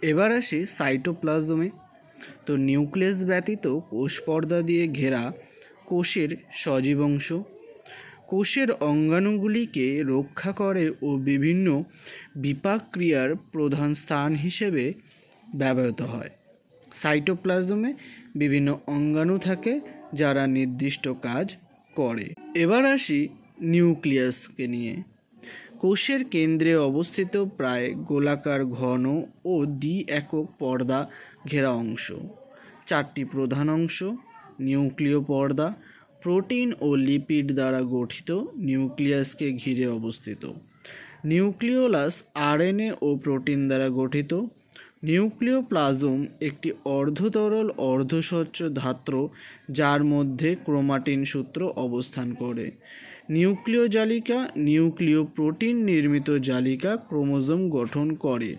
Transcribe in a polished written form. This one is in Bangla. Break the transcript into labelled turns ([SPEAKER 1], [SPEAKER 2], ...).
[SPEAKER 1] এবার আসি সাইটোপ্লাজমে। তো নিউক্লিয়াস ব্যতীত কোষ পর্দা দিয়ে ঘেরা কোষের সজীব অংশ। কোষের অঙ্গাণুগুলিকে রক্ষা করে ও বিভিন্ন বিপাক ক্রিয়ার প্রধান স্থান হিসেবে ব্যবহৃত হয়। সাইটোপ্লাজমে বিভিন্ন অঙ্গাণু থাকে যারা নির্দিষ্ট কাজ করে। এবার আসি নিউক্লিয়াসকে নিয়ে। কোষের কেন্দ্রে অবস্থিত প্রায় গোলাকার ঘন ও দ্বি-একক পর্দা ঘেরা অংশ। চারটি প্রধান অংশ নিউক্লিয় পর্দা প্রোটিন ও লিপিড দ্বারা গঠিত নিউক্লিয়াসকে ঘিরে অবস্থিত। নিউক্লিওলাস আরএনএ ও প্রোটিন দ্বারা গঠিত। নিউক্লিওপ্লাজম একটি অর্ধতরল অর্ধস্বচ্ছ ধাত্র যার মধ্যে ক্রোমাটিন সূত্র অবস্থান করে। নিউক্লিয় জালিকা নিউক্লিয় প্রোটিন নির্মিত জালিকা ক্রোমোজোম গঠন করে।